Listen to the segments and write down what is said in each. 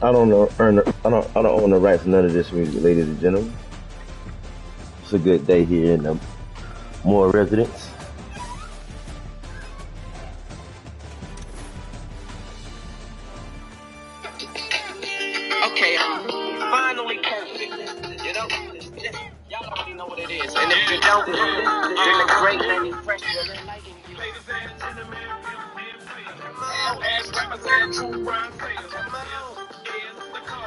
I don't know, I don't own the rights to none of this music, ladies and gentlemen. It's a good day here in the Moore residence. Okay, finally perfect. You know, y'all already know what it is. And if you don't, then the great Lenny Fresh will enlighten you. Ladies and gentlemen, come on, as rappers and true rhyme sayers, come on, is the call.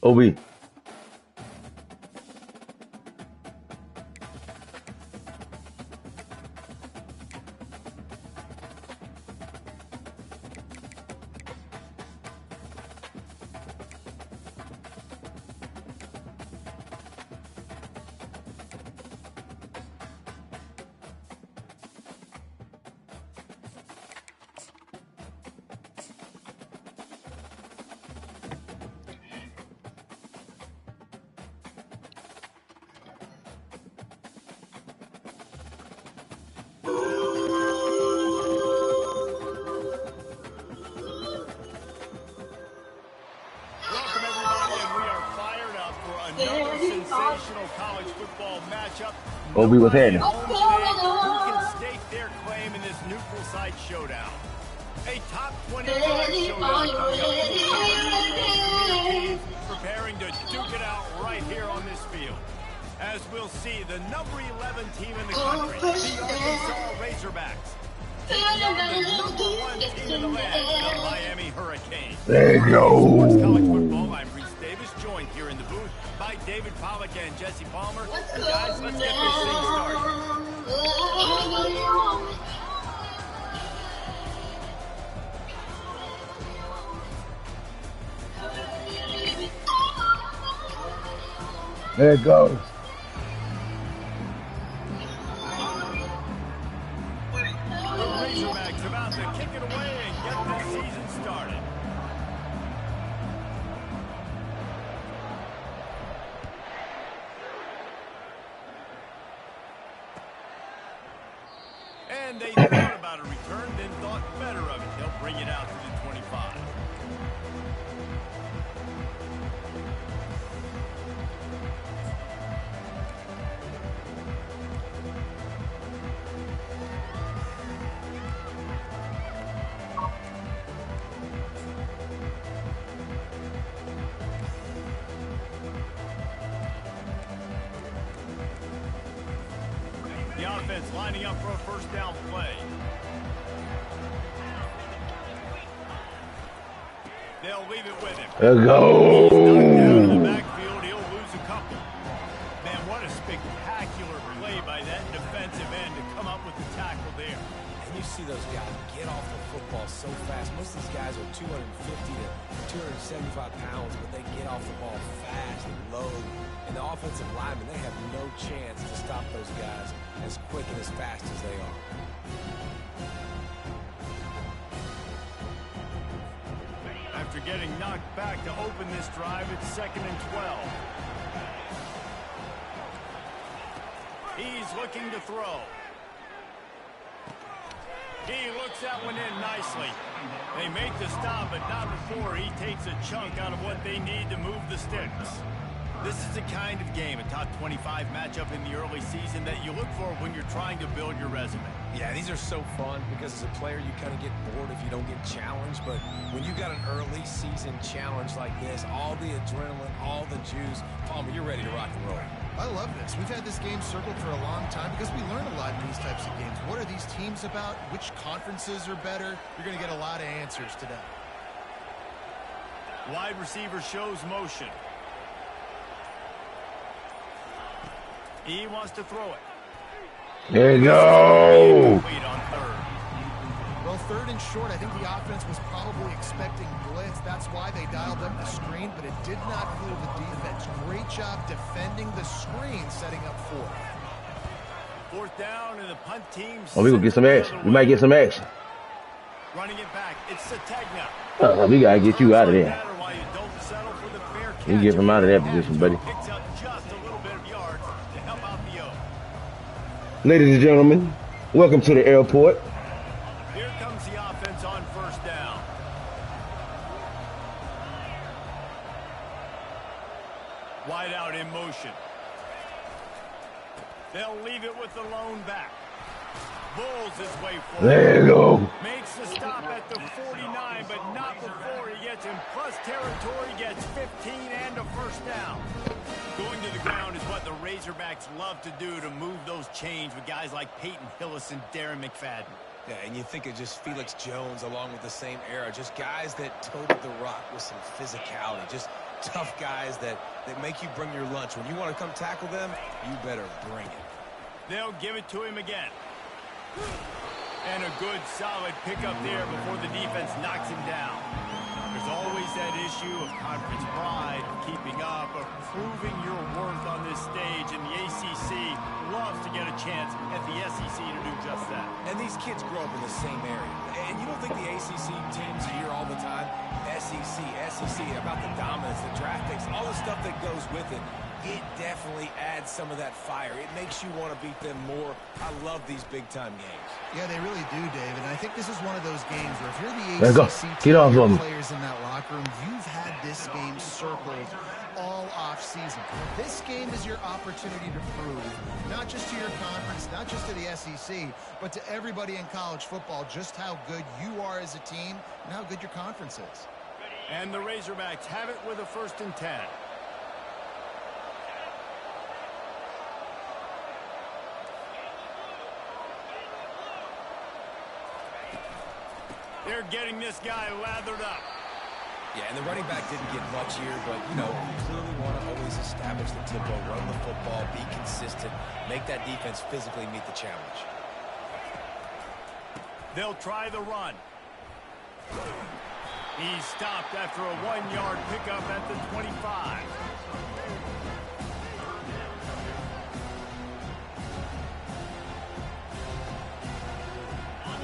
OB. Sensational college football matchup. OB was heading. Who can stake their claim in this neutral site showdown? A top 25 showdown coming up. Teams preparing to duke it out right here on this field. As we'll see, the number 11 team in the country, the Arkansas Razorbacks, taking on the number 1 team in the land, the Miami Hurricanes. There you College go. football, I'm Reese Davis, joined here in the booth by David Pollack and Jesse Palmer. And guys, let's get this thing started. There it goes. The Razorbacks about to kick it away and get this season started. And they thought about a return, then thought better of it. They'll bring it out to the 25. The offense lining up for a first down play. They'll leave it with him. Let's He's knocked down in the go. backfield. He'll lose a couple. Man, what a spectacular play by that defensive end to come up with the tackle there. And you see those guys get off the football so fast. Most of these guys are 250 to 275 pounds, but they get off the ball fast and low. And the offensive linemen, they have no chance to stop those guys as quick and as fast as they are. After getting knocked back to open this drive, it's 2nd and 12. He's looking to throw. He looks that one in nicely. They make the stop, but not before he takes a chunk out of what they need to move the sticks. This is the kind of game, a top 25 matchup in the early season, that you look for when you're trying to build your resume. Yeah, these are so fun because as a player, you kind of get bored if you don't get challenged. But when you got an early season challenge like this, all the adrenaline, all the juice, Palmer, you're ready to rock and roll. I love this. We've had this game circled for a long time because we learn a lot in these types of games. What are these teams about? Which conferences are better? You're going to get a lot of answers today. Wide receiver shows motion. He wants to throw it. There you go. Complete on third. Well, third and short, I think the offense was probably expecting blitz. That's why they dialed up the screen, but it did not fool the defense. Great job defending the screen, setting up fourth. Fourth down, and the punt team. Oh, we gonna get some action. We might get some action. Running it back. It's Sategna. We gotta get you out of there. While you don't settle for the fair catch. You get him out of that position, buddy. Picks up just a little bit of yards to help out the O. Ladies and gentlemen, welcome to the airport. Here comes the offense on first down. Wide out in motion. They'll leave it with the lone back. Bulls his way forward. There you go. Makes the stop at the 49, but not before he gets in plus territory, gets 15 and a first down. Going to the ground is what the Razorbacks love to do, to move those chains with guys like Peyton Hillis and Darren McFadden. Yeah, and you think of just Felix Jones along with the same era, just guys that toted the rock with some physicality, just tough guys that make you bring your lunch. When you want to come tackle them, you better bring it. They'll give it to him again. And a good, solid pickup there before the defense knocks him down. There's always that issue of conference pride, keeping up, of proving your worth on this stage, and the ACC loves to get a chance at the SEC to do just that. And these kids grow up in the same area. And you don't think the ACC teams hear all the time, SEC, about the dominance, the draft picks, all the stuff that goes with it. It definitely adds some of that fire. It makes you want to beat them more. I love these big-time games. Yeah, they really do, Dave. And I think this is one of those games where if you're Let's the go. ACC Get off of 'em. players in that locker room, you've had this game circled all off-season. This game is your opportunity to prove, not just to your conference, not just to the SEC, but to everybody in college football, just how good you are as a team and how good your conference is. And the Razorbacks have it with a 1st and 10. They're getting this guy lathered up. Yeah, and the running back didn't get much here, but, you know, you clearly want to always establish the tempo, run the football, be consistent, make that defense physically meet the challenge. They'll try the run. He's stopped after a 1-yard pickup at the 25.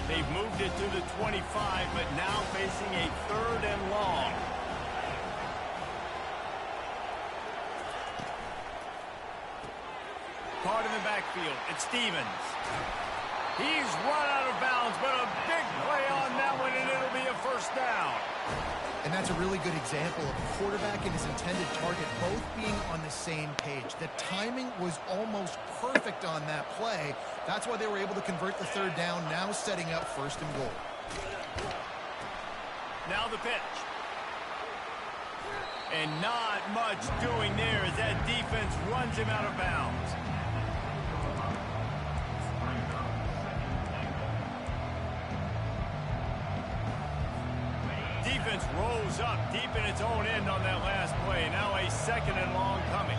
They've moved it to the 25, but now facing a 3rd and long. Caught in the backfield. It's Stevens. He's run out of bounds, but a big play on that one, and it'll be a 1st down. And that's a really good example of a quarterback and his intended target both being on the same page. The timing was almost perfect on that play. That's why they were able to convert the 3rd down, now setting up 1st and goal. Now the pitch. And not much doing there as that defense runs him out of bounds. Defense rolls up deep in its own end on that last play. Now a 2nd and long coming.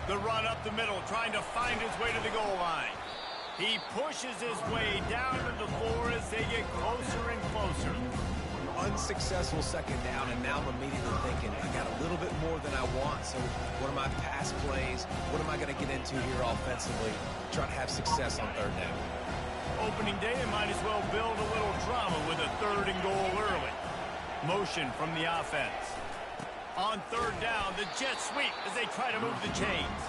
The run up the middle, trying to find his way to the goal line. He pushes his way down to the floor as they get closer and closer. Unsuccessful 2nd down, and now I'm immediately thinking, I got a little bit more than I want, so what are my pass plays? What am I going to get into here offensively? Try to have success on 3rd down. Opening day, and might as well build a little drama with a 3rd and goal early. Motion from the offense. On 3rd down, the jet sweep as they try to move the chains.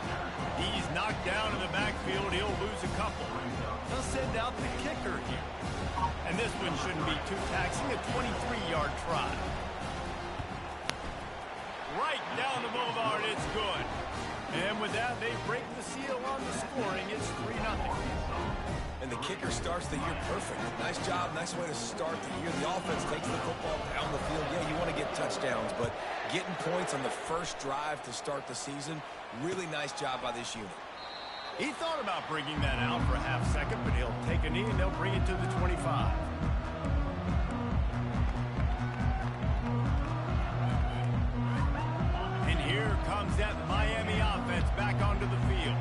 He's knocked down in the backfield. He'll lose a couple. They'll send out the kicker here. And this one shouldn't be too taxing, a 23-yard try. Right down the boulevard, it's good. And with that, they break the seal on the scoring. It's 3-0. And the kicker starts the year perfect. Nice job, nice way to start the year. The offense takes the football down the field. Yeah, you want to get touchdowns, but getting points on the first drive to start the season, really nice job by this unit. He thought about bringing that out for a half second, but he'll take a knee and they'll bring it to the 25. And here comes comes that Miami offense back onto the field.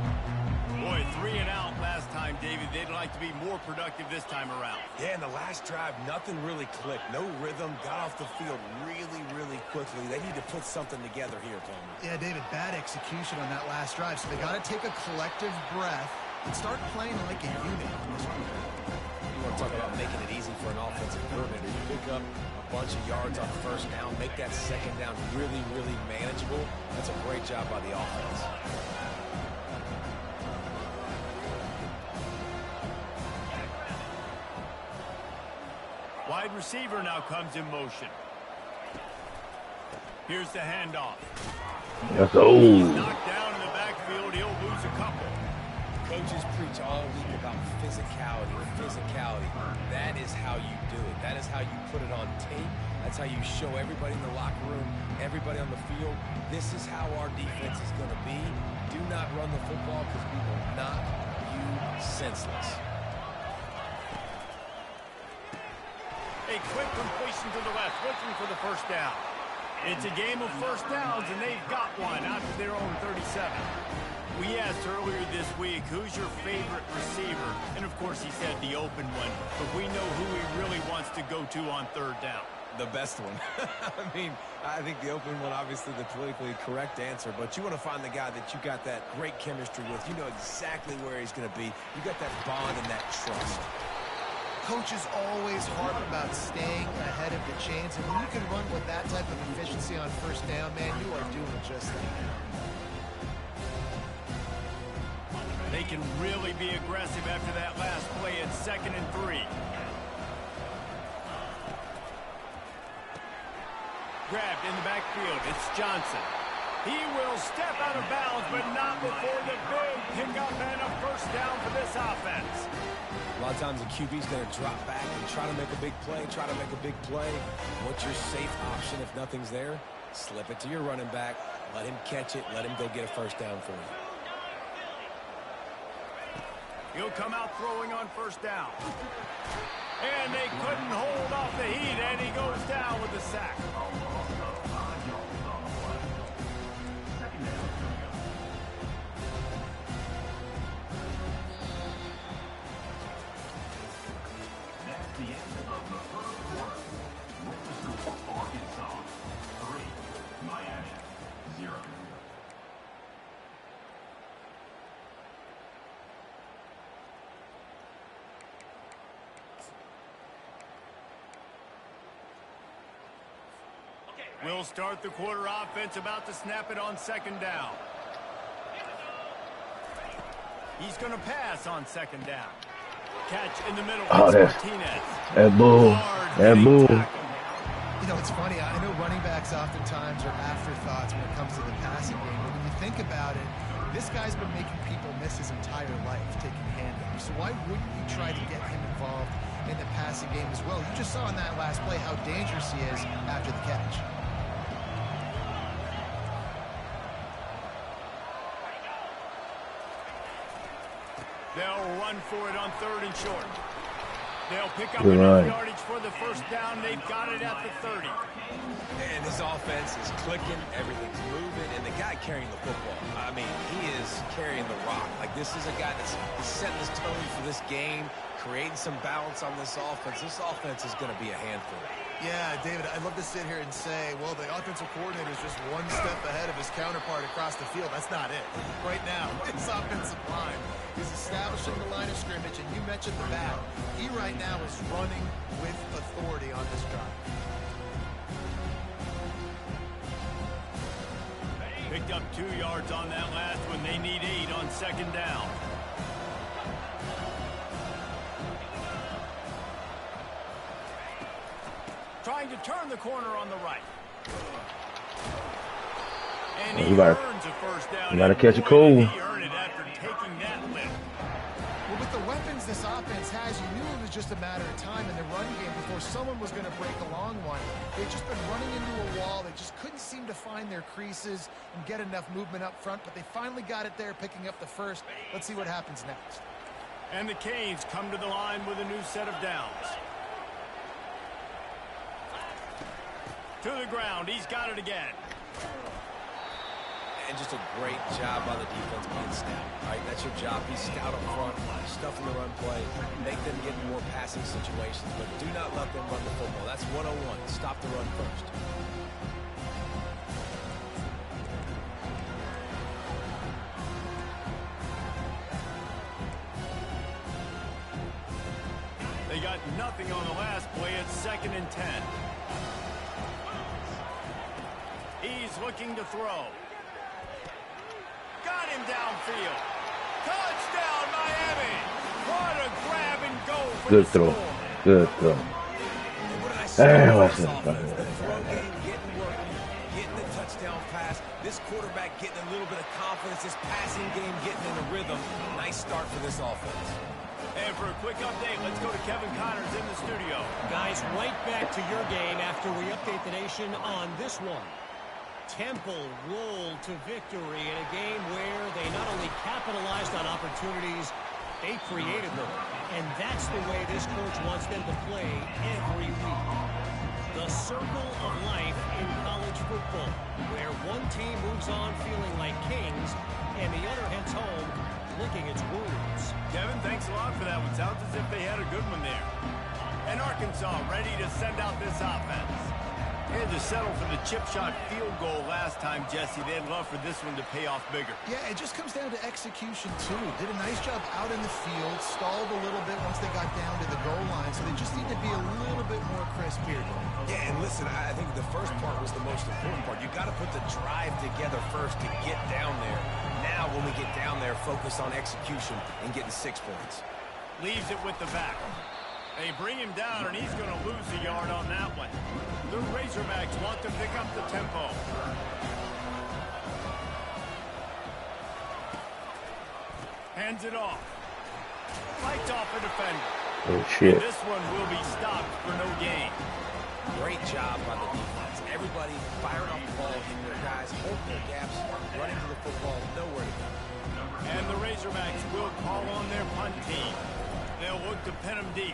Boy, 3 and out last time, David. They'd like to be more productive this time around. Yeah, in the last drive, nothing really clicked. No rhythm, got off the field really, really quickly. They need to put something together here, Tony. Yeah, David, bad execution on that last drive. So they got to take a collective breath and start playing like a unit on this one. You want to talk about making it easy for an offensive coordinator. You pick up a bunch of yards on first down, make that second down really, really manageable. That's a great job by the offense. Wide receiver now comes in motion. Here's the handoff. That's old. Knocked down in the backfield. He'll lose a couple. Coaches preach all week about physicality. That is how you do it. That is how you put it on tape. That's how you show everybody in the locker room, everybody on the field, this is how our defense is going to be. Do not run the football because we will knock you senseless. A quick completion to the left, looking for the first down. It's a game of first downs, and they've got one out to their own 37. We asked earlier this week, who's your favorite receiver? And, of course, he said the open one. But we know who he really wants to go to on third down. The best one. I mean, I think the open one, obviously the politically correct answer, but you want to find the guy that you got that great chemistry with. You know exactly where he's going to be. You got that bond and that trust. Coaches always harp about staying ahead of the chains, and when you can run with that type of efficiency on first down, man, you are doing just that. They can really be aggressive after that last play at 2nd and 3. Grabbed in the backfield. It's Johnson. He will step out of bounds, but not before the big pickup and a first down for this offense. A lot of times the QB's going to drop back and try to make a big play, What's your safe option if nothing's there? Slip it to your running back. Let him catch it. Let him go get a first down for you. He'll come out throwing on first down. And they couldn't hold off the heat, and he goes down with the sack. We'll start the quarter offense, about to snap it on 2nd down. He's going to pass on 2nd down. Catch in the middle. Oh, Martinez. That boom. That boom. You know, it's funny. I know running backs oftentimes are afterthoughts when it comes to the passing game. But when you think about it, this guy's been making people miss his entire life taking handoffs. So why wouldn't you try to get him involved in the passing game as well? You just saw in that last play how dangerous he is after the catch. They'll run for it on 3rd and short. They'll pick up enough yardage for the first down. They've got it at the 30. And his offense is clicking, everything's moving, and the guy carrying the football, I mean, he is carrying the rock. Like, this is a guy that's setting his tone for this game, creating some balance on this offense. This offense is going to be a handful. Yeah, David, I'd love to sit here and say, well, the offensive coordinator is just one step ahead of his counterpart across the field. That's not it. Right now, his offensive line is establishing the line of scrimmage, and you mentioned the back. He right now is running with authority on this drive. Picked up 2 yards on that last one. They need 8 on 2nd down. Trying to turn the corner on the right. And he earns a first down. You gotta catch it cool. He earned it after taking that lift. Well, with the weapons this offense has, you knew it was just a matter of time in the run game before someone was going to break a long one. They've just been running into a wall. They just couldn't seem to find their creases and get enough movement up front, but they finally got it there, picking up the first. Let's see what happens next. And the Canes come to the line with a new set of downs. To the ground. He's got it again. And just a great job by the defense being stout. All right, that's your job. Be stout up front, stuffing the run play, make them get in more passing situations, but do not let them run the football. That's 101. Stop the run first. They got nothing on the last play. It's 2nd and 10. He's looking to throw. Got him downfield. Touchdown, Miami. What a grab and go for Good the throw. score. Good throw. Watch this offense. The throw game getting working, getting the touchdown pass. This quarterback getting a little bit of confidence. This passing game getting in a rhythm. Nice start for this offense. And for a quick update, let's go to Kevin Connors in the studio. Guys, right back to your game after we update the nation on this one. Temple rolled to victory in a game where they not only capitalized on opportunities, they created them. And that's the way this coach wants them to play every week. The circle of life in college football, where one team moves on feeling like kings and the other heads home licking its wounds. Kevin, thanks a lot for that one. Sounds as if they had a good one there. And Arkansas ready to send out this offense. Had to settle for the chip shot field goal last time, Jesse. They'd love for this one to pay off bigger. Yeah, it just comes down to execution, too. Did a nice job out in the field, stalled a little bit once they got down to the goal line, so they just need to be a little bit more crisp here. Yeah, and listen, I think the first part was the most important part. You got to put the drive together first to get down there. Now, when we get down there, focus on execution and getting 6 points. Leaves it with the back. They bring him down, and he's going to lose a yard on that one. The Razorbacks want to pick up the tempo. Hands it off. Fights off a defender. Oh, shit. And this one will be stopped for no gain. Great job by the defense. Everybody firing off the ball, hitting their guys, holding their gaps, running to the football, nowhere to go. And the Razorbacks will call on their punt team. They'll look to pin them deep.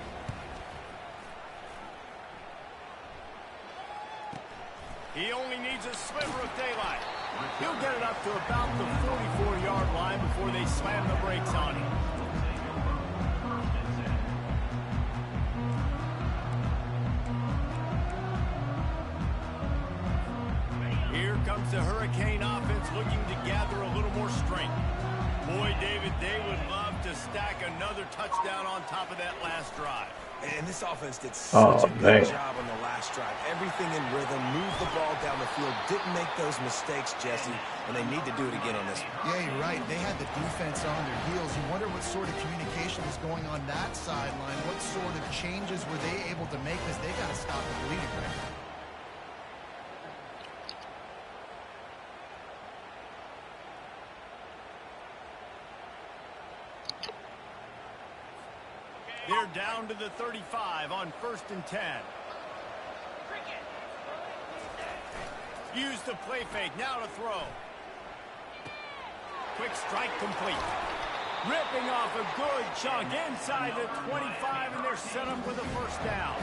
He only needs a sliver of daylight. He'll get it up to about the 44-yard line before they slam the brakes on him. Here comes the Hurricane offense looking to gather a little more strength. Boy, David, they would love to stack another touchdown on top of that last drive. And this offense did such a man. good job on the last drive. Everything in rhythm, moved the ball down the field, didn't make those mistakes, Jesse, and they need to do it again on this one. Yeah, you're right. They had the defense on their heels. You wonder what sort of communication is going on that sideline. What sort of changes were they able to make, because they got to stop the bleeding right now. They're down to the 35 on 1st and 10. Use the play fake. Now to throw. Quick strike complete. Ripping off a good chunk inside the 25, and they're set up with a first down.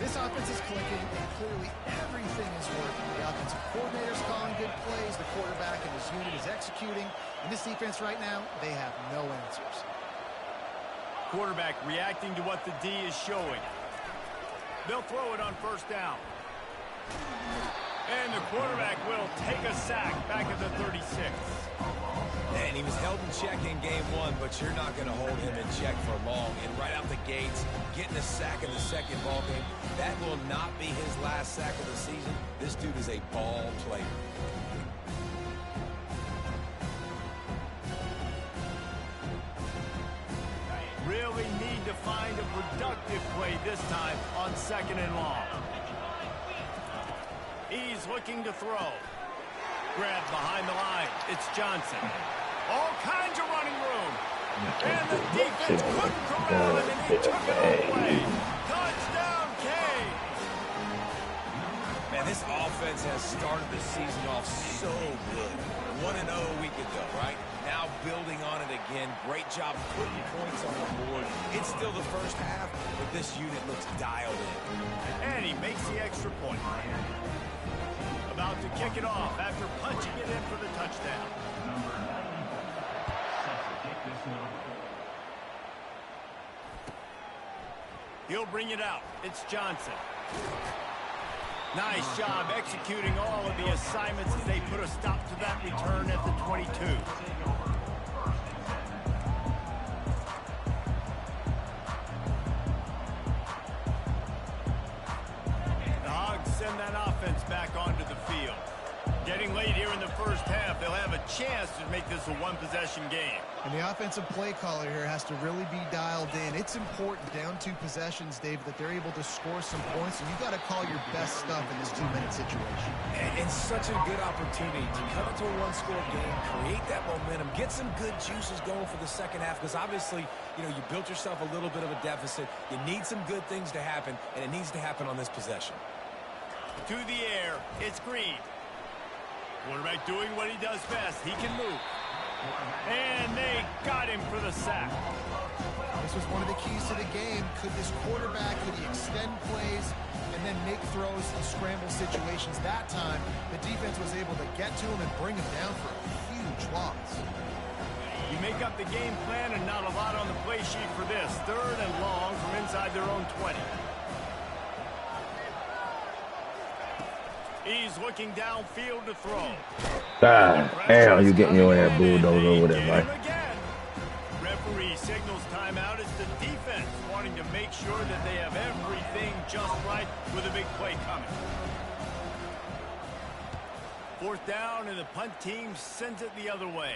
This offense is clicking, and clearly everything is working. The offensive coordinator's calling good plays. The quarterback and his unit is executing. And this defense right now, they have no answers. Quarterback reacting to what the D is showing. They'll throw it on 1st down. And the quarterback will take a sack back at the 36. And he was held in check in game 1, but you're not going to hold him in check for long. And right out the gates, getting a sack in the second ball game, that will not be his last sack of the season. This dude is a ball player. Really need to find a productive play this time on 2nd and long. He's looking to throw. Grabbed behind the line. It's Johnson. All kinds of running room. And the defense couldn't corral him, and he took it all away. Touchdown, Kane. Man, this offense has started the season off so good. 1-0 a week ago, right? Now building on it again. Great job putting points on the board. It's still the first half, but this unit looks dialed in. And he makes the extra point. about to kick it off after punching it in for the touchdown. He'll bring it out. It's Johnson. Nice job executing all of the assignments as they put a stop to that return at the 22. The Hogs send that offense back onto the field. Getting late here in the first half, they'll have a chance to make this a one-possession game. And the offensive play caller here has to really be dialed in. It's important down 2 possessions, Dave, that they're able to score some points, and you got to call your best stuff in this 2-minute situation. And such a good opportunity to come into a one-score game, create that momentum, get some good juices going for the second half, because obviously, you know, you built yourself a little bit of a deficit. You need some good things to happen, and it needs to happen on this possession. To the air, it's Green. Quarterback doing what he does best. He can move. And they got him for the sack. This was one of the keys to the game. Could this quarterback, could he extend plays and then make throws in scramble situations? That time, the defense was able to get to him and bring him down for a huge loss. You make up the game plan and not a lot on the play sheet for this. 3rd and long from inside their own 20. He's looking downfield to throw. God damn, you getting your ass bulldozed over there, Mike. Referee signals timeout. It's the defense wanting to make sure that they have everything just right with a big play coming. 4th down, and the punt team sends it the other way.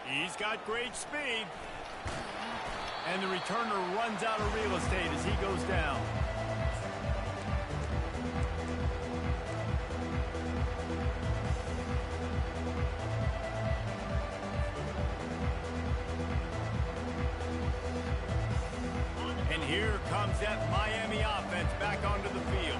He's got great speed. And the returner runs out of real estate as he goes down. Here comes that Miami offense back onto the field.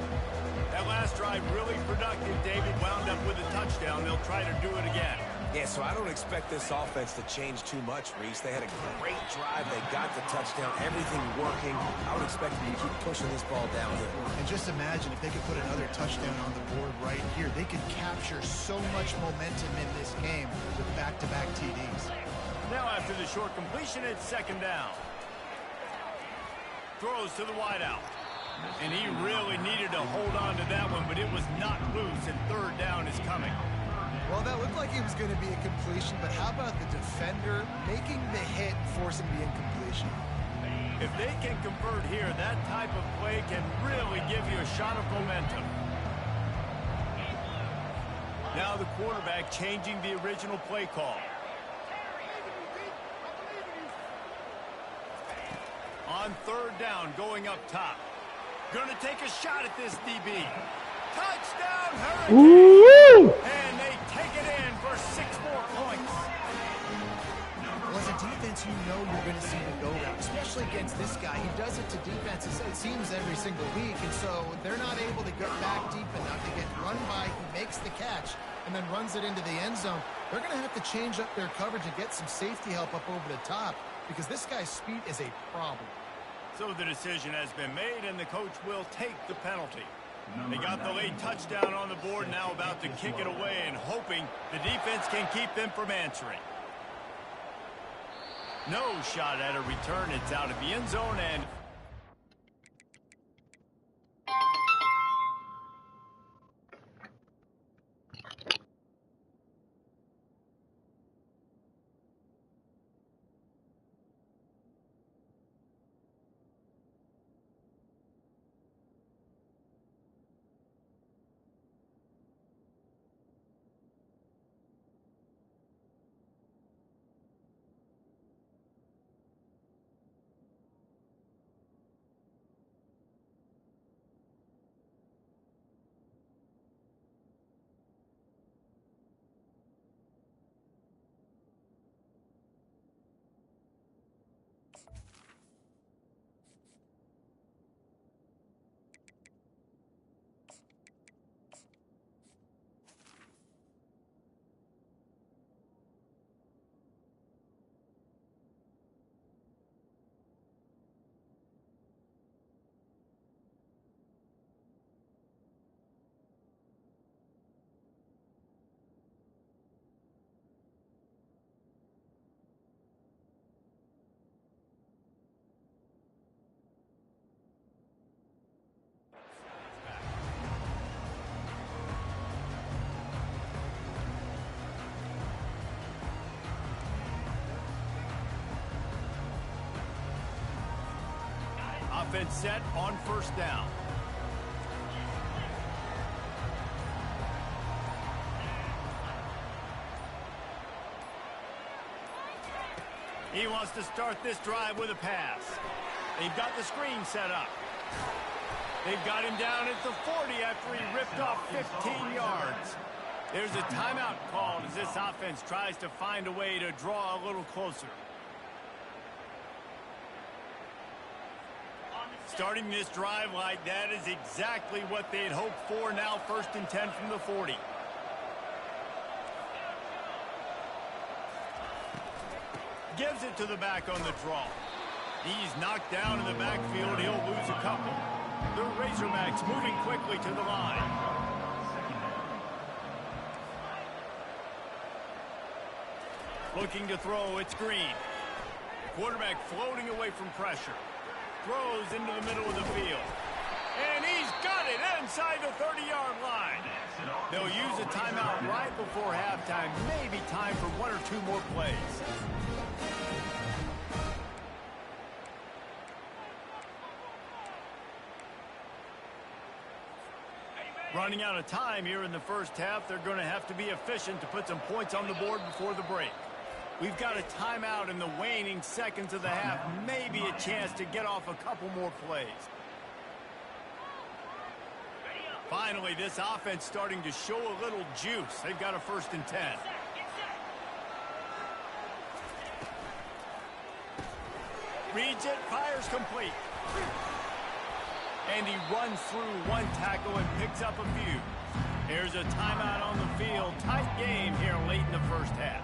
That last drive really productive. David wound up with a touchdown. They'll try to do it again. Yeah, so I don't expect this offense to change too much, Reese. They had a great drive. They got the touchdown. Everything working. I would expect them to keep pushing this ball downhill. And just imagine if they could put another touchdown on the board right here. They could capture so much momentum in this game with back-to-back TDs. Now after the short completion, it's 2nd down. Throws to the wideout. And he really needed to hold on to that one, but it was not loose, and 3rd down is coming. Well, that looked like it was going to be a completion, but how about the defender making the hit, forcing the incompletion? If they can convert here, that type of play can really give you a shot of momentum. Now the quarterback changing the original play call. On 3rd down, going up top. Going to take a shot at this DB. Touchdown, Hurricanes! And they take it in for 6 more points. Well, as a defense, you know you're going to see the go-route, especially against this guy. He does it to defenses, it seems, every single week, and so they're not able to get back deep enough to get run by. He makes the catch and then runs it into the end zone. They're going to have to change up their coverage and get some safety help up over the top, because this guy's speed is a problem. So the decision has been made, and the coach will take the penalty. They got the late touchdown on the board, now about to kick it away and hoping the defense can keep them from answering. No shot at a return. It's out of the end zone, and offense set on first down. He wants to start this drive with a pass. They've got the screen set up. They've got him down at the 40 after he ripped off 15 yards. There's a timeout called as this offense tries to find a way to draw a little closer. Starting this drive like that is exactly what they had hoped for. Now 1st and 10 from the 40. Gives it to the back on the draw. He's knocked down in the backfield. He'll lose a couple. The Razorbacks moving quickly to the line. Looking to throw, it's Green. Quarterback floating away from pressure. Throws into the middle of the field. And he's got it inside the 30-yard line. They'll use a timeout right before halftime. Maybe time for 1 or 2 more plays. Running out of time here in the first half. They're going to have to be efficient to put some points on the board before the break. We've got a timeout in the waning seconds of the half. Maybe a chance to get off a couple more plays. Finally, this offense starting to show a little juice. They've got a 1st and 10. Reads it, fires complete. And he runs through 1 tackle and picks up a few. Here's a timeout on the field. Tight game here late in the first half.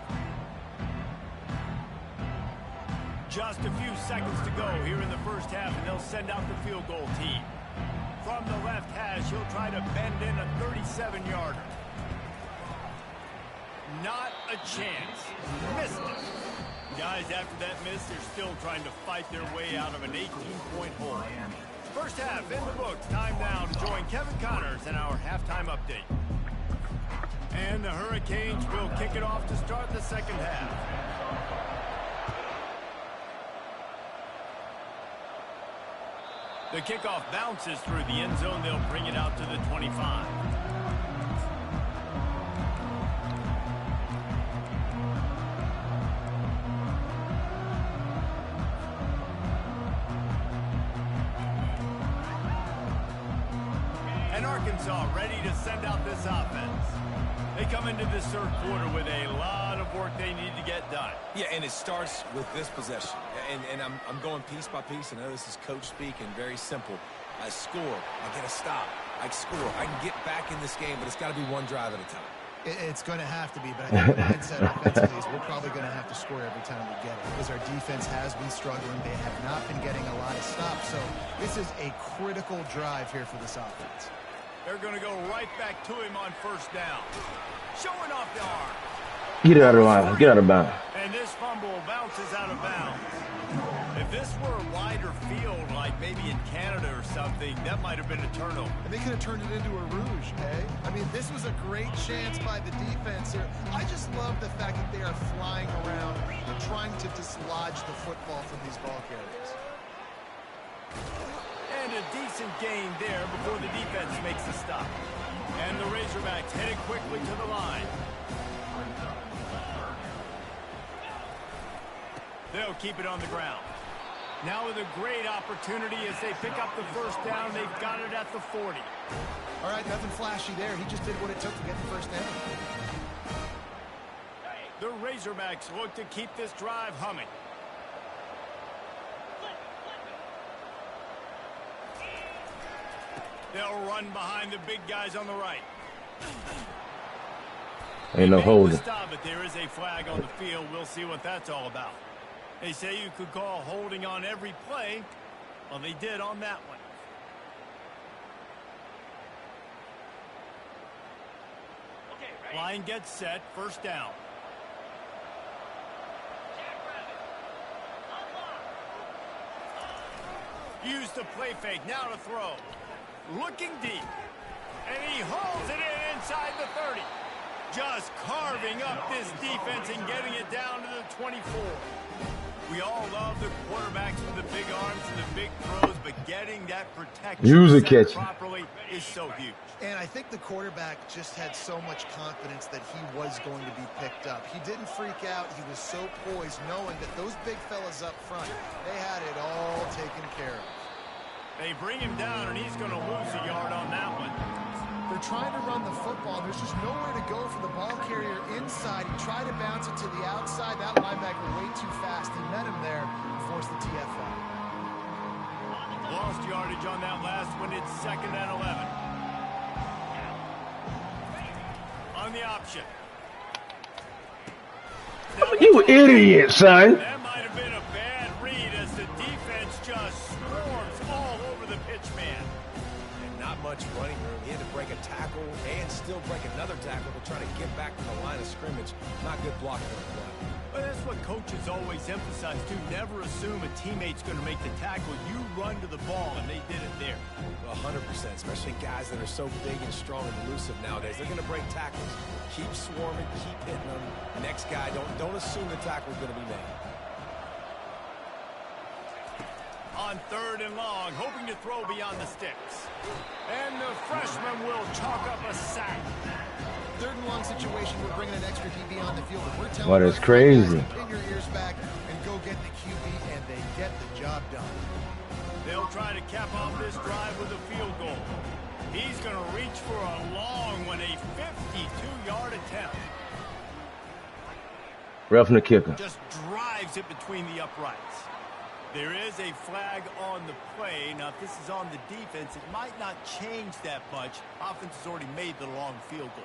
Just a few seconds to go here in the first half, and they'll send out the field goal team. From the left hash, he'll try to bend in a 37-yarder. Not a chance. Missed it. Guys, after that miss, they're still trying to fight their way out of an 18-point hole. First half in the books. Time now to join Kevin Connors in our halftime update. And the Hurricanes will kick it off to start the second half. The kickoff bounces through the end zone. They'll bring it out to the 25. And Arkansas ready to send out this offense. They come into this third quarter with a lot of work they need to get done. Yeah, and it starts with this possession. And I'm going piece by piece. I know this is coach speak and very simple. I score. I get a stop. I score. I can get back in this game, but it's got to be 1 drive at a time. It's going to have to be, but I think the mindset offensively is we're probably going to have to score every time we get it because our defense has been struggling. They have not been getting a lot of stops, so this is a critical drive here for this offense. They're going to go right back to him on first down. Showing off the arm. Get out of line. Get out of bounds. And this fumble bounces out of bounds. If this were a wider field, like maybe in Canada or something, that might have been a turnover. And they could have turned it into a rouge, eh? I mean, this was a great chance by the defense here. I just love the fact that they are flying around and trying to dislodge the football from these ball carriers. And a decent gain there before the defense makes the stop. And the Razorbacks headed quickly to the line. They'll keep it on the ground. Now with a great opportunity as they pick up the first down. They've got it at the 40. All right, nothing flashy there. He just did what it took to get the first down. The Razorbacks look to keep this drive humming. They'll run behind the big guys on the right. Ain't no holding. Stop, but there is a flag on the field. We'll see what that's all about. They say you could call holding on every play. Well, they did on that one. Line gets set. First down. Use the play fake. Now to throw. Looking deep. And he hauls it in inside the 30. Just carving up this defense and getting it down to the 24. We all love the quarterbacks with the big arms and the big throws, but getting that protection Music set catching. properly is so huge. And I think the quarterback just had so much confidence that he was going to be picked up. He didn't freak out. He was so poised, knowing that those big fellas up front, they had it all taken care of. They bring him down, and he's going to lose a yard on that one. They're trying to run the football. There's just nowhere to go for the ball carrier inside. He tried to bounce it to the outside. That linebacker way too fast. He met him there and forced the TFL. Lost yardage on that last one. It's 2nd and 11. On the option. You idiot, son. That might have been a bad read as the defense just swarms all over the pitch man. And not much running room. He had to break a tackle and still break another tackle to try to get back to the line of scrimmage. Not good blocking on the play. But that's what coaches always emphasize, too. Never assume a teammate's going to make the tackle. You run to the ball, and they did it there. 100%, especially guys that are so big and strong and elusive nowadays. They're going to break tackles. Keep swarming, keep hitting them. Next guy, don't assume the tackle's going to be made. On 3rd and long, hoping to throw beyond the sticks. And the freshman will chalk up a sack. 3rd and long situation, we're bringing an extra DB on the field. We're telling What is our crazy? guys to pin your ears back and go get the QB, and they get the job done. They'll try to cap off this drive with a field goal. He's going to reach for a long one, a 52-yard attempt. Roughing the kicker. Just drives it between the uprights. There is a flag on the play. Now, if this is on the defense, it might not change that much. Offense has already made the long field goal.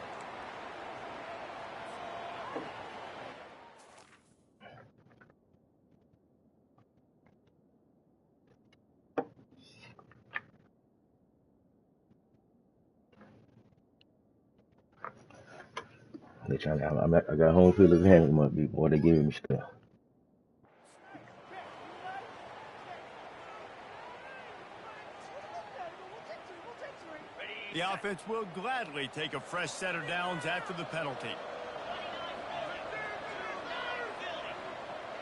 They trying to. I got home field advantage, my people. Boy, they giving me stuff. The offense will gladly take a fresh set of downs after the penalty.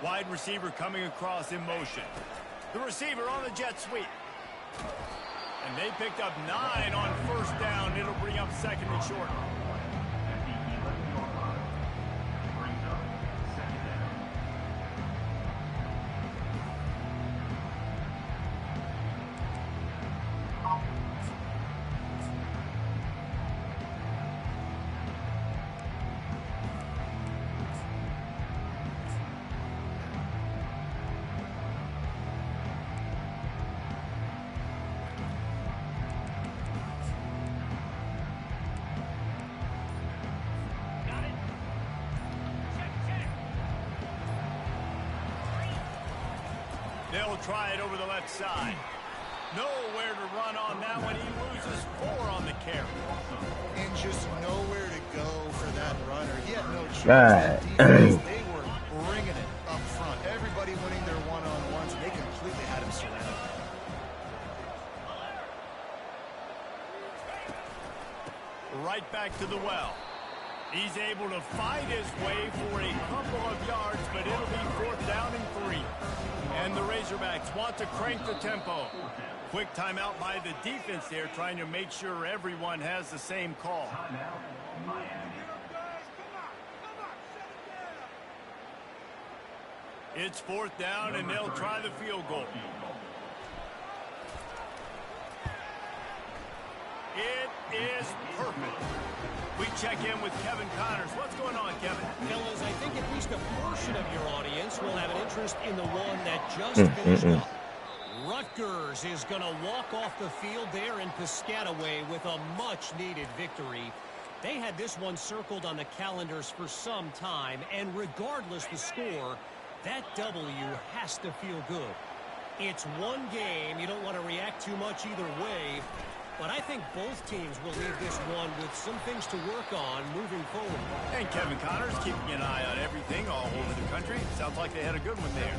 Wide receiver coming across in motion. The receiver on the jet sweep. And they picked up 9 on 1st down. It'll bring up 2nd and short. They'll try it over the left side. Nowhere to run on that one. He loses 4 on the carry. And just nowhere to go for that runner. He had no choice. God. That defense, they were bringing it up front. Everybody winning their one-on-ones, and they completely had him surrounded. Right back to the well. He's able to fight his way for a couple of yards, but it'll be 4th down and 3. And the Razorbacks want to crank the tempo. Quick timeout by the defense there, trying to make sure everyone has the same call. It's 4th down, and they'll try the field goal. It is perfect. We check in with Kevin Connors. What's going on, Kevin? Fellas, I think at least a portion of your audience will have an interest in the one that just finished up. Rutgers is going to walk off the field there in Piscataway with a much-needed victory. They had this one circled on the calendars for some time, and regardless the score, that W has to feel good. It's one game. You don't want to react too much either way. But I think both teams will leave this one with some things to work on moving forward. And Kevin Connors keeping an eye on everything all over the country. Sounds like they had a good one there.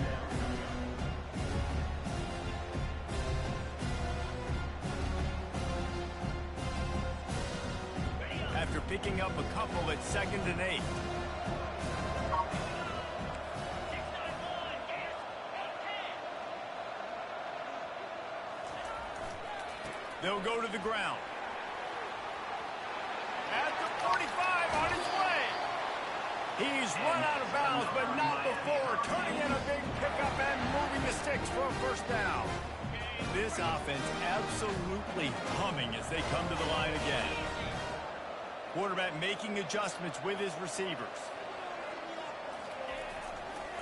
After picking up a couple at 2nd and 8. They'll go to the ground. At the 45 on his way. He's run out of bounds, but not before turning in a big pickup and moving the sticks for a first down. This offense absolutely humming as they come to the line again. Quarterback making adjustments with his receivers.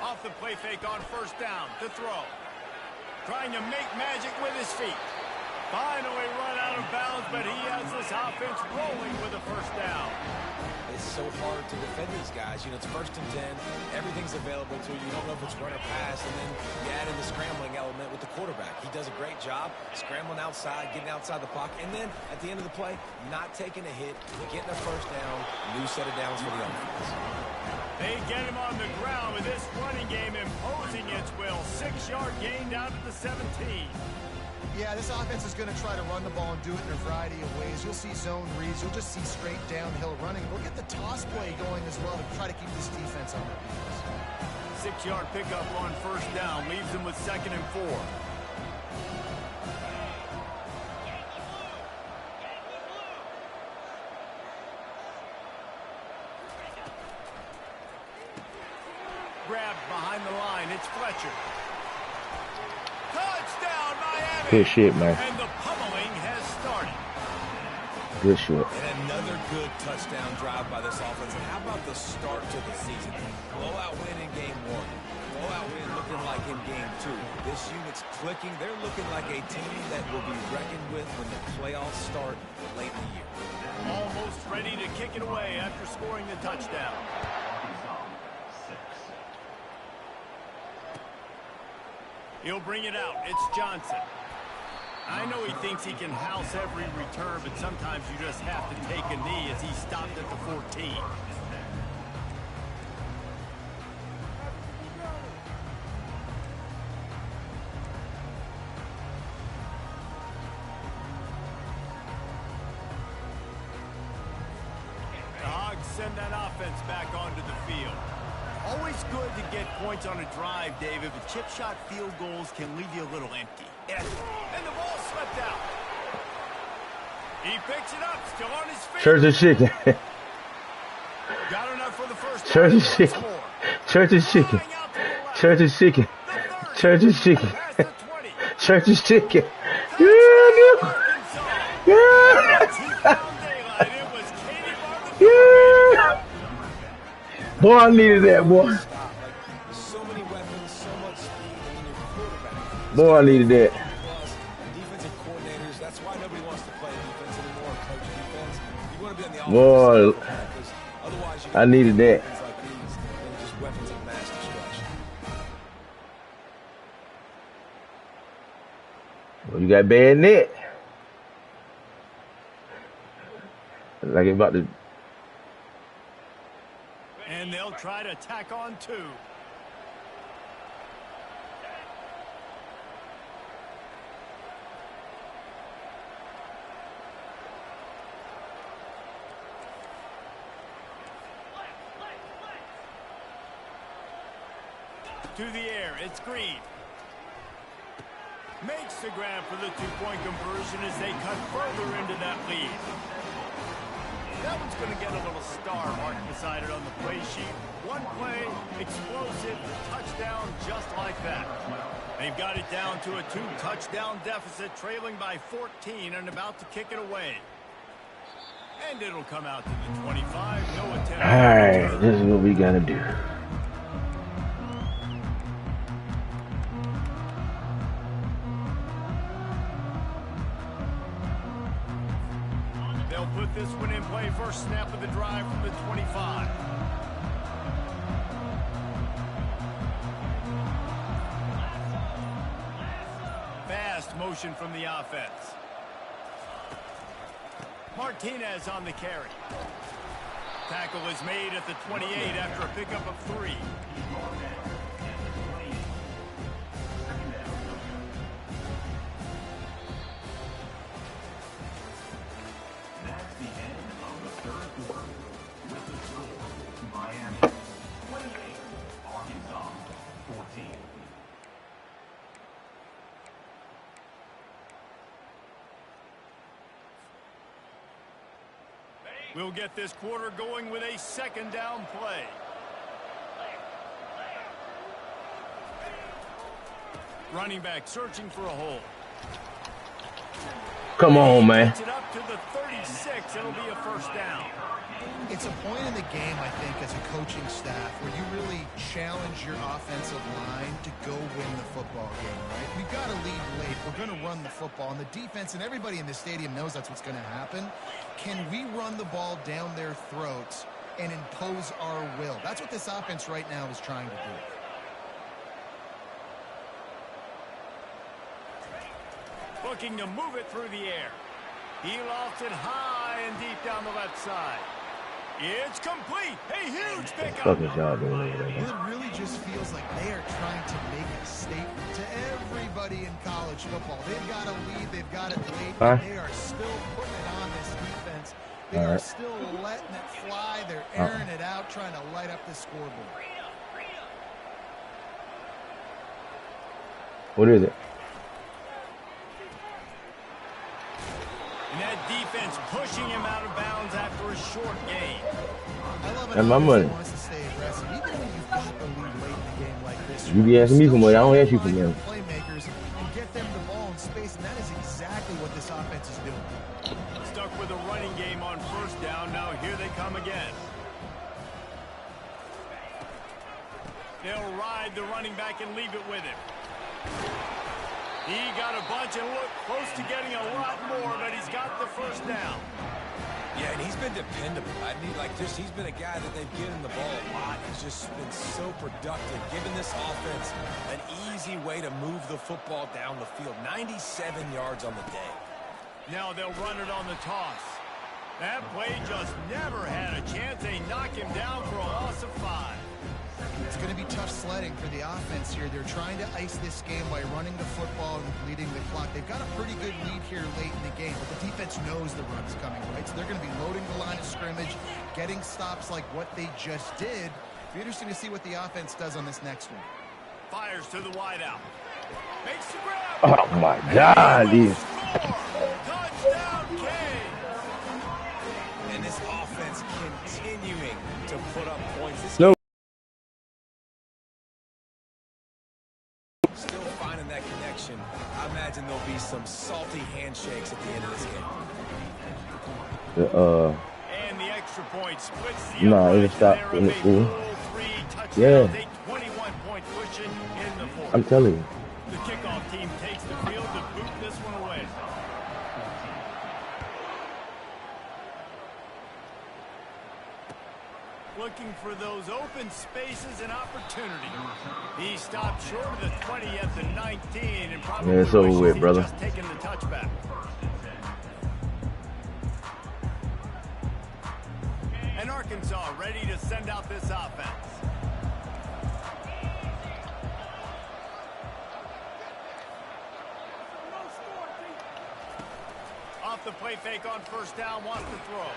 Off the play fake on first down to throw. Trying to make magic with his feet. Finally run out of bounds, but he has this offense rolling with a first down. It's so hard to defend these guys. You know, it's 1st and 10. Everything's available to you. You don't know if it's run or pass. And then you add in the scrambling element with the quarterback. He does a great job scrambling outside, getting outside the pocket. And then at the end of the play, not taking a hit, getting a first down, new set of downs for the offense. They get him on the ground with this running game imposing its will. 6-yard gain down to the 17. Yeah, this offense is going to try to run the ball and do it in a variety of ways. You'll see zone reads. You'll just see straight downhill running. We'll get the toss play going as well to try to keep this defense on their heels. 6-yard pickup on first down leaves them with 2nd and 4. Grabbed behind the line. It's Fletcher. Touchdown, Miami! Good shit, man. And the pummeling has started. Good shit. And another good touchdown drive by this offense. And how about the start to the season? Blowout win in game 1. Blowout win looking like in game 2. This unit's clicking. They're looking like a team that will be reckoned with when the playoffs start late in the year. Almost ready to kick it away after scoring the touchdown. He'll bring it out. It's Johnson. I know he thinks he can house every return, but sometimes you just have to take a knee as he stopped at the 14. The Hogs send that offense back onto the field. Always good to get points on a drive, David, but chip shot field goals can leave you a little empty. And the ball swept out. He picks it up, still on his feet. Church is chicken. Got enough for the first Church down. is chicken. Church is chicken. Church is chicken. Church is chicken. Church is chicken. Yeah, yeah. Boy, I needed that, boy. So many weapons, so much speed, and then your quarterback. Boy, I needed that. Defensive coordinators, that's why nobody wants to play defense anymore, coach defense. You want to be on the Boy, offensive side, because otherwise you I needed that. things like these, they're just weapons of mass destruction. Well, you got bad net. Like it about to. And they'll try to tack on 2. To the air, it's Green. Makes the grab for the 2-point conversion as they cut further into that lead. That one's going to get a little star mark beside it on the play sheet. One play, explosive, touchdown just like that. They've got it down to a 2-touchdown deficit, trailing by 14 and about to kick it away. And it'll come out to the 25. No attempt. All right, this is what we gotta do. They'll put this one in play. First snap of the drive from the 25. Fast motion from the offense. Martinez on the carry. Tackle is made at the 28 after a pickup of 3. We'll get this quarter going with a second down play. Running back searching for a hole. Come on, man. Gets it up to the 36. It'll be a first down. It's a point in the game, I think, as a coaching staff where you really challenge your offensive line to go win the football game, right? We've got to lead late. We're going to run the football. And the defense and everybody in the stadium knows that's what's going to happen. Can we run the ball down their throats and impose our will? That's what this offense right now is trying to do. Looking to move it through the air. He lofts it high and deep down the left side. It's complete. A huge pickup. What the fuck is y'all doing over there? Well, it really just feels like they are trying to make a statement to everybody in college football. They've got a lead. They've got it late. Huh? They are still putting it on this defense. They are still letting it fly. They're airing it out, trying to light up the scoreboard. What is it? And that defense pushing him out of bounds after a short gain. I love it. And my money. Wants to stay aggressive, even when you've got the lead late in the game like this. You be asking me for money. I don't ask you for money. Playmakers and get them the ball in space, and that is exactly what this offense is doing. Stuck with a running game on first down. Now here they come again. They'll ride the running back and leave it with him. He got a bunch and looked close to getting a lot more, but he's got the first down. Yeah, and he's been dependable. I mean, he's been a guy that they've given the ball a lot. He's just been so productive, giving this offense an easy way to move the football down the field. 97 yards on the day. Now they'll run it on the toss. That play just never had a chance. They knock him down for a loss of 5. It's going to be tough sledding for the offense here. They're trying to ice this game by running the football and bleeding the clock. They've got a pretty good lead here late in the game, but the defense knows the run's coming, right? So they're going to be loading the line of scrimmage, getting stops like what they just did. It'll be interesting to see what the offense does on this next one. Fires to the wideout. Makes the grab. Oh my God, dude. Touchdown, Kane. And this offense continuing to put up points. This No. Still finding that connection. I imagine there'll be some salty handshakes at the end of this game. And the extra point splits the Nah, upright. it stopped They're in the up a school. full 3 touchdowns, Yeah. a 21-point cushion in the fourth. I'm telling you. The kickoff team takes the field to boot this one away. Looking for those open spaces and opportunity. He stopped short of the 20 at the 19 and probably Yeah, it's over wishes with, he'd brother. just taken the touchback. And Arkansas ready to send out this offense. Off the play fake on first down, wants to throw.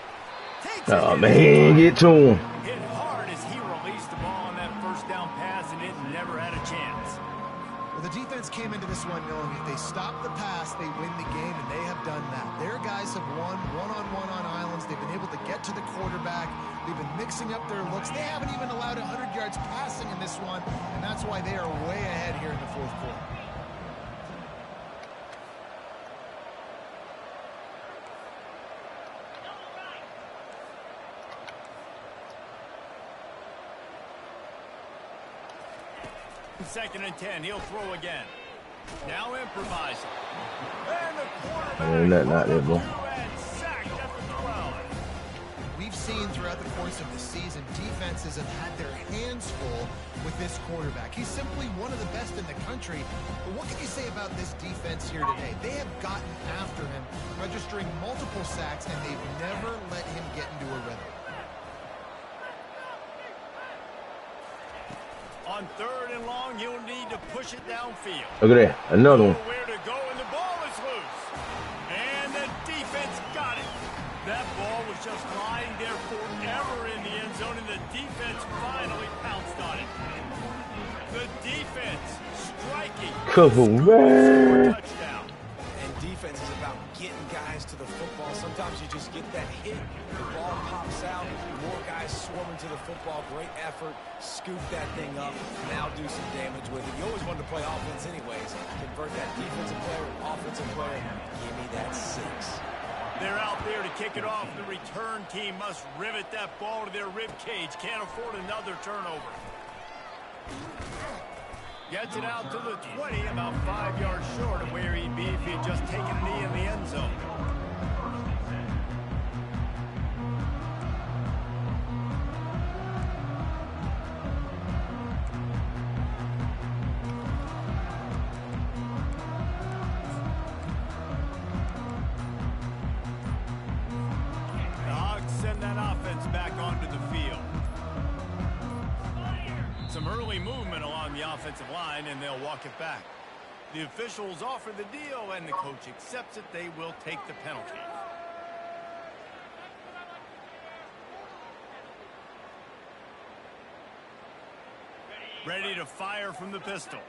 Takes Oh it. man, he ain't get to him. Hit hard as he released the ball on that first down pass, and it never had a chance. Well, the defense came into this one knowing if they stop the pass, they win the game, and they have done that. Their guys have won one-on-one on islands. They've been able to get to the quarterback. They've been mixing up their looks. They haven't even allowed 100 yards passing in this one, and that's why they are way ahead here in the fourth quarter. Second and 10, he'll throw again. Now improvising. And the quarterback Ain't nothing out there, boy. and sacked at the 12. We've seen throughout the course of the season, defenses have had their hands full with this quarterback. He's simply one of the best in the country. But what can you say about this defense here today? They have gotten after him, registering multiple sacks, and they've never let him get into a rhythm. On third and long, he'll need to push it downfield. Look at that. Another one. Nowhere to go, and the ball is loose. And the defense got it. That ball was just lying there forever in the end zone, and the defense finally pounced on it. The defense striking. Come on, man. Touchdown. And defense is about getting guys to the football. Sometimes you just get that hit, the ball pops out, more guys swarming to the football. Great effort, scoop that thing up, now do some damage with it. You always wanted to play offense anyways. Convert that defensive player, offensive player, give me that 6. They're out there to kick it off. The return team must rivet that ball to their rib cage. Can't afford another turnover. Gets it out to the 20, about 5 yards short of where he'd be if he'd just taken a knee in the end zone. The Hogs send that offense back onto the field. Some early movement along the offensive line, and they'll walk it back. The officials offer the deal, and the coach accepts it. They will take the penalty. Ready to fire from the pistol.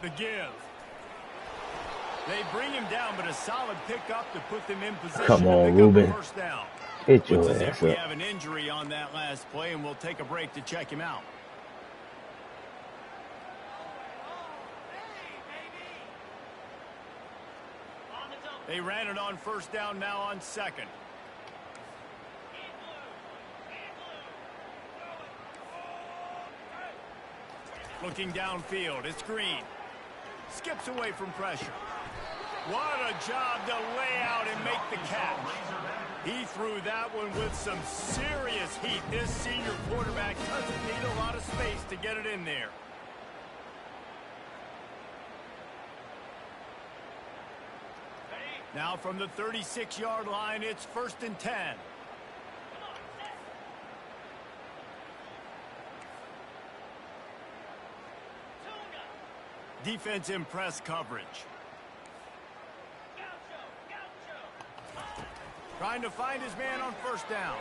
The give. They bring him down, but a solid pickup to put them in position Come to on, pick Ruben. up a first down. Hit your Looks as if ass we up. have an injury on that last play, and we'll take a break to check him out. They ran it on first down, now on second. Looking downfield, it's Green. Skips away from pressure. What a job to lay out and make the catch. He threw that one with some serious heat. This senior quarterback doesn't need a lot of space to get it in there. Now from the 36-yard line, it's 1st and 10. Defense in press coverage. Trying to find his man on first down.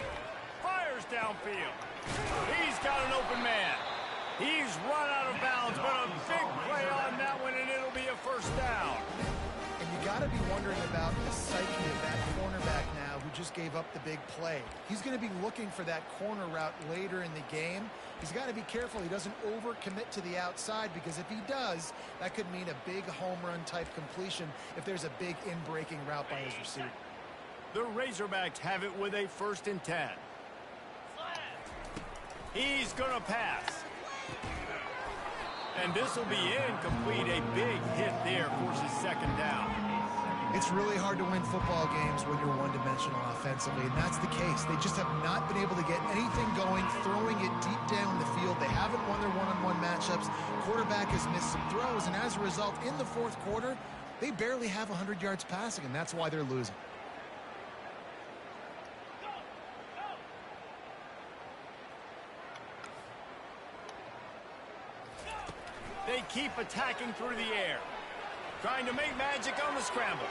Fires downfield. He's got an open man. He's run out of bounds, but a big play on that one, and it'll be a first down. And you got to be wondering about the psyche of that cornerback now who just gave up the big play. He's going to be looking for that corner route later in the game. He's got to be careful he doesn't overcommit to the outside, because if he does, that could mean a big home run type completion if there's a big in-breaking route by his receiver. The Razorbacks have it with a 1st and 10. He's going to pass. And this will be incomplete. A big hit there forces second down. It's really hard to win football games when you're one-dimensional offensively, and that's the case. They just have not been able to get anything going, throwing it deep down the field. They haven't won their one-on-one matchups. Quarterback has missed some throws, and as a result, in the fourth quarter, they barely have 100 yards passing, and that's why they're losing. They keep attacking through the air. Trying to make magic on the scramble.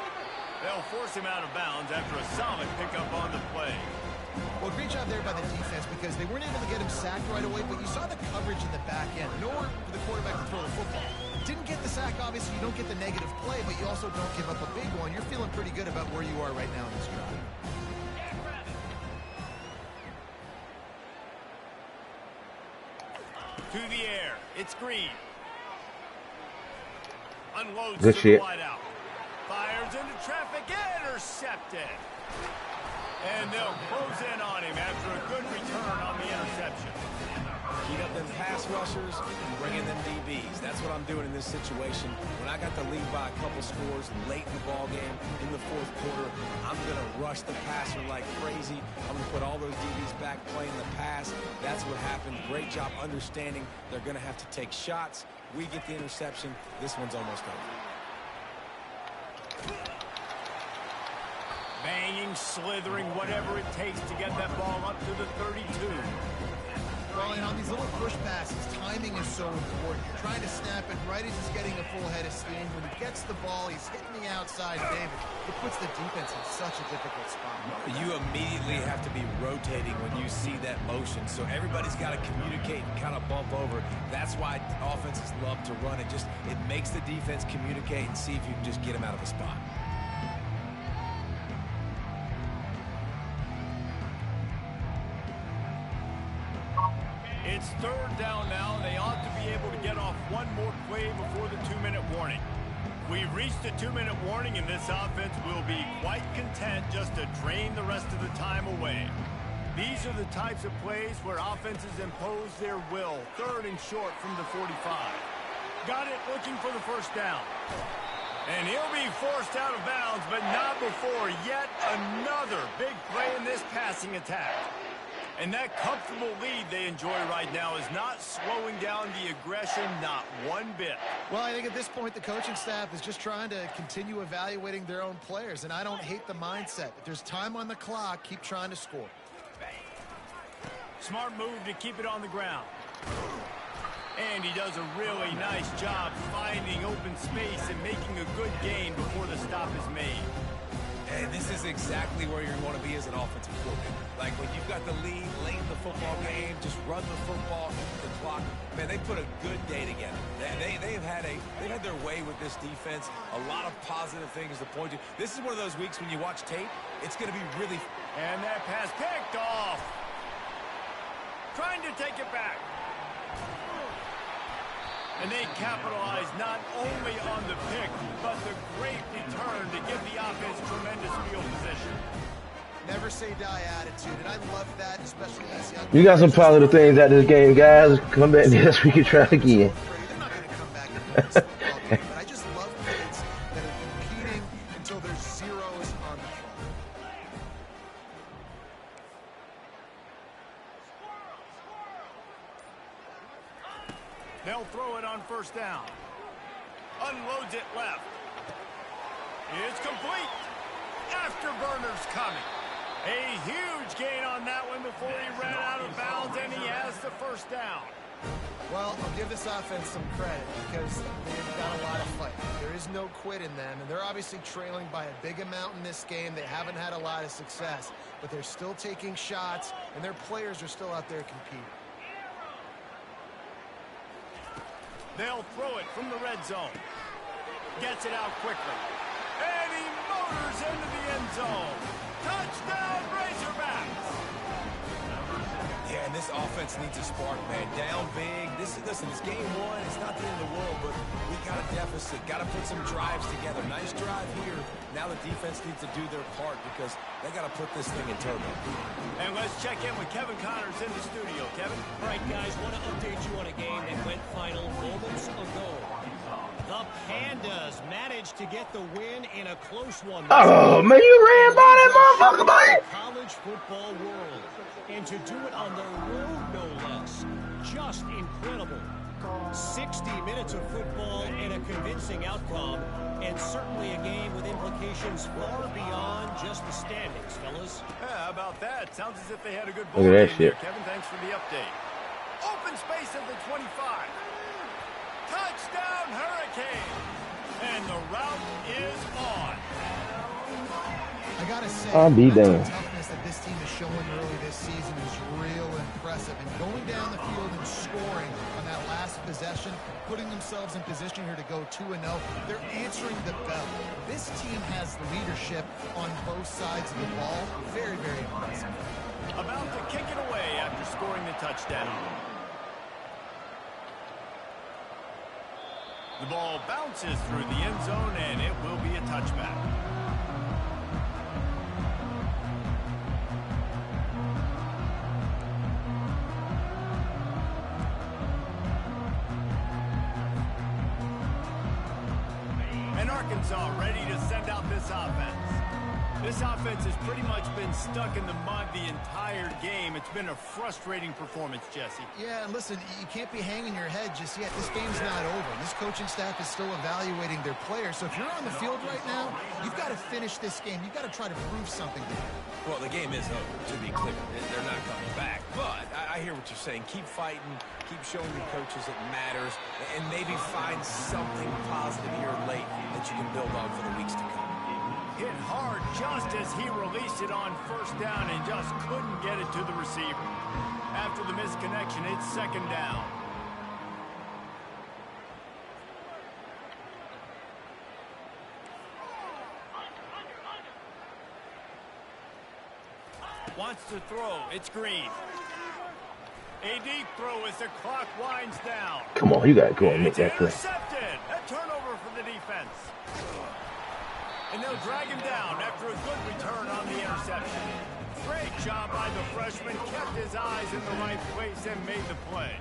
They'll force him out of bounds after a solid pickup on the play. Well, great job there by the defense, because they weren't able to get him sacked right away, but you saw the coverage in the back end. Nowhere for the quarterback to throw the football. Didn't get the sack, obviously. You don't get the negative play, but you also don't give up a big one. You're feeling pretty good about where you are right now in this drive. To the air. It's Green. Unloads Good to shit. the wideout. Fires into traffic. Intercepted. And they'll close in on him after a good return on the interception. Heat up them pass rushers and bring in them DBs. That's what I'm doing in this situation. When I got the lead by a couple scores late in the ball game, in the fourth quarter, I'm going to rush the passer like crazy. I'm going to put all those DBs back playing the pass. That's what happened. Great job understanding they're going to have to take shots. We get the interception. This one's almost over. Banging, slithering, whatever it takes to get that ball up to the 32. Carly, on these little push passes, timing is so important. You're trying to snap it right as he's getting a full head of steam. When he gets the ball, he's hitting the outside, David. It puts the defense in such a difficult spot. You immediately have to be rotating when you see that motion, so everybody's got to communicate and kind of bump over. That's why offenses love to run it. It makes the defense communicate and see if you can just get them out of a spot. It's third down now. They ought to be able to get off one more play before the 2-minute warning. We've reached the 2-minute warning, and this offense will be quite content just to drain the rest of the time away. These are the types of plays where offenses impose their will. Third and short from the 45. Got it, looking for the first down. And he'll be forced out of bounds, but not before yet another big play in this passing attack. And that comfortable lead they enjoy right now is not slowing down the aggression, not one bit. Well, I think at this point, the coaching staff is just trying to continue evaluating their own players, and I don't hate the mindset. If there's time on the clock, keep trying to score. Smart move to keep it on the ground. And he does a really nice job finding open space and making a good gain before the stop is made. And this is exactly where you want to be as an offensive coordinator. Like when you've got the lead late in the football game, just run the football, keep the clock. Man, they put a good day together. They've had their way with this defense. A lot of positive things to point to. This is one of those weeks when you watch tape, it's going to be really. And that pass picked off. Trying to take it back. And they capitalize not only on the pick, but the great return to give the offense tremendous field position. Never say die attitude, and I love that, especially as young. You got some positive things out of this game, guys. Come back next week and try again. I'm not going to come back and win this football game, but I just love kids that are competing until there's zeros on the clock. They'll throw it on first down. Unloads it left. It's complete. Afterburner's coming. A huge gain on that one before he ran out of bounds, and he has the first down. Well, I'll give this offense some credit because they've got a lot of fight. There is no quit in them, and they're obviously trailing by a big amount in this game. They haven't had a lot of success, but they're still taking shots, and their players are still out there competing. They'll throw it from the red zone. Gets it out quickly. And he motors into the end zone. Touchdown, Razorbacks! Yeah, and this offense needs a spark, man. Down big. Listen, it's game one. It's not the end of the world, but we got a deficit. Got to put some drives together. Nice drive here. Now the defense needs to do their part because they got to put this thing in turbo. And let's check in with Kevin Connors in the studio. Kevin? All right, guys, want to update you on a game that went final moments ago. The Pandas managed to get the win in a close one. Oh, man, you ran by that motherfucker, buddy. College football world. And to do it on the road, no less. Just incredible. 60 minutes of football and a convincing outcome. And certainly a game with implications far beyond just the standings, fellas. Yeah, how about that? Sounds as if they had a good ball Look at that game shit. there, Kevin. Thanks for the update. Open space at the 25. Touchdown, Hurricane! And the route is on. I gotta say, I'll be the damned. toughness that this team is showing early this season is real impressive. And going down the field and scoring on that last possession, putting themselves in position here to go 2-0, they're answering the bell. This team has leadership on both sides of the ball. Very, very impressive. About to kick it away after scoring the touchdown. The ball bounces through the end zone, and it will be a touchback. And Arkansas ready to send out this offense. This offense has pretty much been stuck in the mud the entire game. It's been a frustrating performance, Jesse. Yeah, and listen, you can't be hanging your head just yet. This game's not over. This coaching staff is still evaluating their players. So if you're on the field right now, you've got to finish this game. You've got to try to prove something to them. Well, the game is over, to be clear. They're not coming back. But I hear what you're saying. Keep fighting. Keep showing your coaches it matters. And maybe find something positive here late that you can build on for the weeks to come. Hit hard just as he released it on first down and just couldn't get it to the receiver. After the misconnection, it's second down. Wants to throw. It's Green. A deep throw as the clock winds down. Come on, you got to go and make It's that play. intercepted. A turnover for the defense. And they'll drag him down after a good return on the interception. Great job by the freshman. Kept his eyes in the right place and made the play.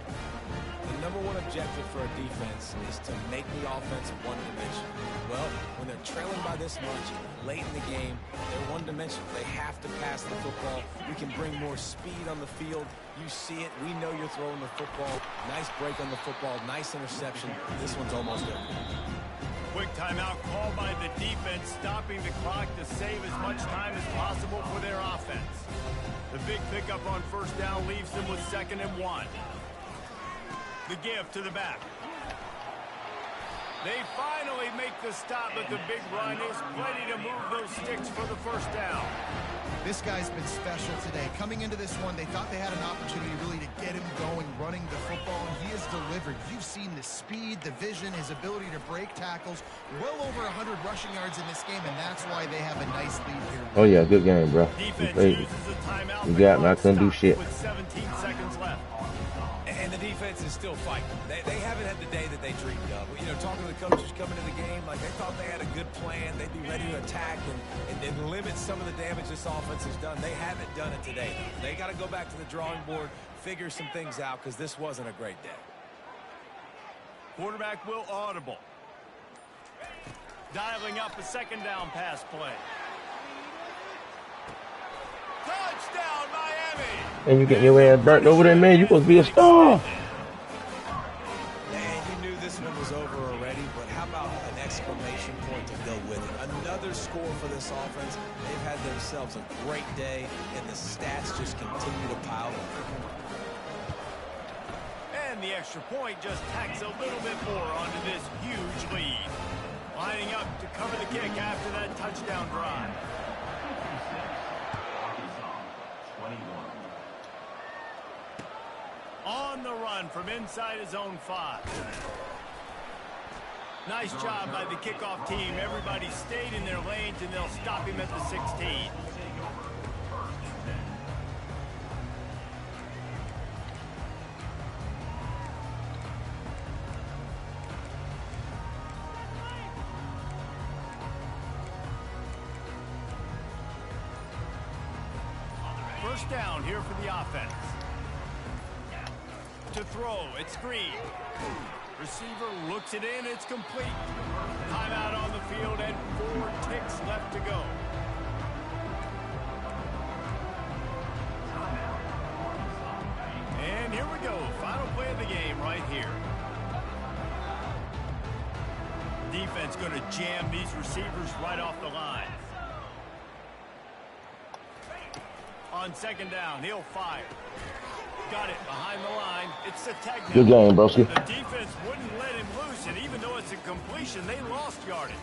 The number one objective for a defense is to make the offense one-dimensional. Well, when they're trailing by this much, late in the game, they're one-dimensional. They have to pass the football. We can bring more speed on the field. You see it. We know you're throwing the football. Nice break on the football. Nice interception. This one's almost over. Quick timeout called by the defense, stopping the clock to save as much time as possible for their offense. The big pickup on first down leaves them with 2nd and 1. The give to the back. They finally make the stop, but the big run is plenty to move those sticks for the first down. This guy's been special today. Coming into this one, they thought they had an opportunity really to get him going, running the football, and he has delivered. You've seen the speed, the vision, his ability to break tackles. Well over 100 rushing yards in this game, and that's why they have a nice lead here. Oh, yeah, good game, bro. Defense uses a timeout. You got me. I couldn't do shit. With 17 seconds left. And the defense is still fighting. They haven't had the day that they dreamed of. You know, talking to the coaches coming to the game, like they thought they had a good plan. They'd be ready to attack and limit some of the damage this offense has done. They haven't done it today. They got to go back to the drawing board, figure some things out, because this wasn't a great day. Quarterback will audible. Dialing up a 2nd down pass play. Touchdown, Miami! And you getting your ass burnt over there, man. You supposed to be a star. And you knew this one was over already, but how about an exclamation point to go with it? Another score for this offense. They've had themselves a great day, and the stats just continue to pile up. And the extra point just tacks a little bit more onto this huge lead. Lining up to cover the kick after that touchdown drive. On the run from inside his own 5. Nice job by the kickoff team. Everybody stayed in their lanes, and they'll stop him at the 16. First down here for the offense. To throw, it's Green. Receiver looks it in, it's complete. Timeout on the field and 4 ticks left to go. And here we go, final play of the game right here. Defense going to jam these receivers right off the line. On 2nd down, he'll fire. Got it behind the line. It's a technical. Good game, broski. The defense wouldn't let him loose, and even though it's a completion, they lost yardage.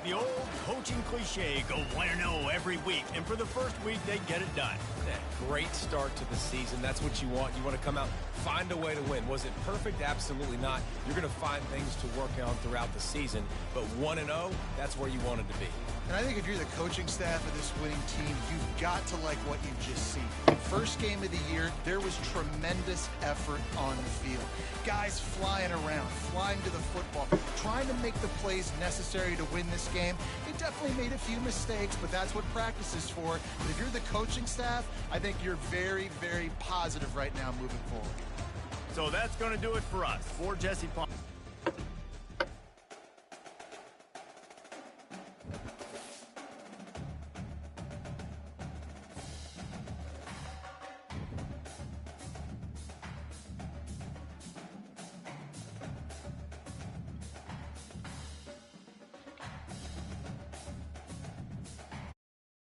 The old coaching cliche, go 1-0 every week, and for the first week, they get it done. That great start to the season. That's what you want. You want to come out, find a way to win. Was it perfect? Absolutely not. You're going to find things to work on throughout the season, but 1-0, that's where you wanted to be. And I think if you're the coaching staff of this winning team, you've got to like what you've just seen. First game of the year, there was tremendous effort on the field. Guys flying around, flying to the football, trying to make the plays necessary to win this game. They definitely made a few mistakes, but that's what practice is for. But if you're the coaching staff, I think you're very, very positive right now moving forward. So that's going to do it for us. For Jesse Palmer.